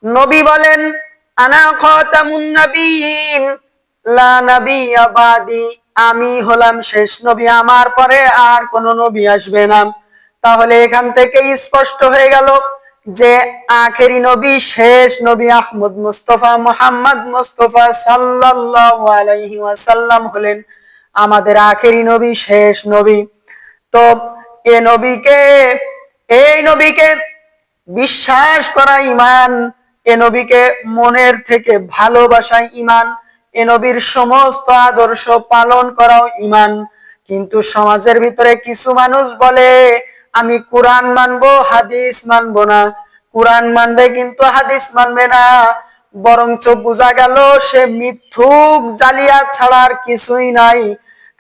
নবী বলেন, আনা খাতামুন নবিয়্যিন লা নাবিয়্যা বাদি, আমি হলাম শেষ নবী, আমার পরে আর কোন নবী আসবে না। তাহলে এখান থেকে স্পষ্ট হয়ে গেল যে আখেরি নবী, শেষ নবী আহমদ মুস্তাফা মুহাম্মদ মুস্তাফা সাল্লাল্লাহু আলাইহি ওয়াসাল্লাম হলেন আমাদের আখেরি নবী, শেষ নবী। তো এই নবীকে বিশ্বাস করা ঈমান, এ নবীকে মনের থেকে ভালোবাসা ঈমান, এ নবীর সমস্ত আদর্শ পালন করাও ঈমান। কিন্তু সমাজের ভিতরে কিছু মানুষ বলে, আমি কোরআন মানবো, হাদিস মানবো না। কোরআন মানবে কিন্তু হাদিস মানবে না, বরঞ্চ বোঝা গেল সে মিথ্যুক জালিয়াত ছাড়া আর কিছুই নাই।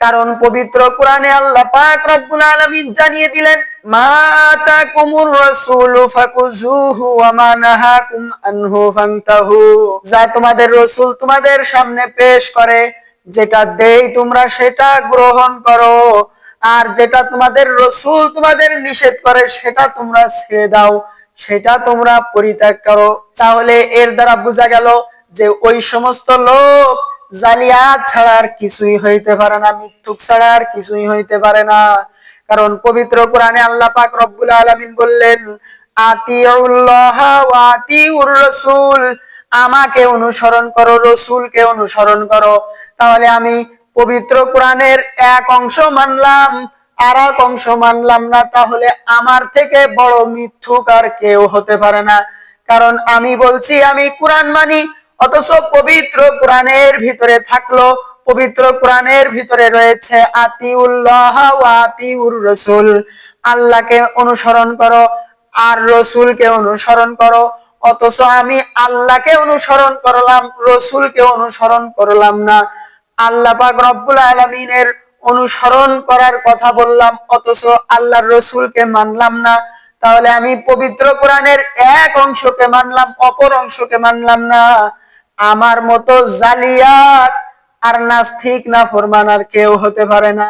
কারণ পবিত্র কোরআনে আল্লাহ পাক রব্বুল আলামিন জানিয়ে দিলেন, মা আতাকুমুর রাসূলু ফাকুযুহু ওয়া মা নাহাকুম আনহু ফান্তাহু। যা তোমাদের রাসূল তোমাদের সামনে পেশ করে, যেটা দেই তোমরা সেটা গ্রহণ করো, আর যেটা তোমাদের রাসূল তোমাদের নিষেধ করে সেটা তোমরা ছেড়ে দাও, সেটা তোমরা পরিত্যাগ করো। তাহলে এর দ্বারা বোঝা গেল যে ওই সমস্ত লোক জালিয়াত ছাড়া আর কিছুই হইতে পারে না, মিথ্যুক ছাড়া আর কিছুই হইতে পারে না। কারণ পবিত্র কোরআনে আল্লাহ পাক রব্বুল আলামিন বললেন, আতিউল্লাহ ওয়া আতিউর রাসূল, আমাকে অনুসরণ করো, রাসূলকে অনুসরণ করো। তাহলে আমি পবিত্র কোরআনের এক অংশ মানলাম, আর এক অংশ মানলাম না, তাহলে আমার থেকে বড় মিথ্যুক আর কেউ হতে পারে না। কারণ আমি বলছি আমি কোরআন মানি, অথচ পবিত্র কোরআনের ভিতরে থাকলো, পবিত্র কোরআনের ভিতরে রয়েছে আতিউল্লাহ ওয়া আতিউর রাসূল, আল্লাহকে অনুসরণ করো আর রাসূলকে অনুসরণ করো। অথচ আমি আল্লাহকে অনুসরণ করলাম, রাসূলকে অনুসরণ করলাম না। আল্লাহ পাক রব্বুল আলামিনের অনুসরণ করার কথা বললাম, অথচ আল্লাহর রাসূলকে মানলাম না। তাহলে আমি পবিত্র কোরআনের এক অংশকে মানলাম, অপর অংশকে মানলাম না। আমার মতো জালিয়াত আর নাস্তিক নাফরমান আর কেউ হতে পারে না।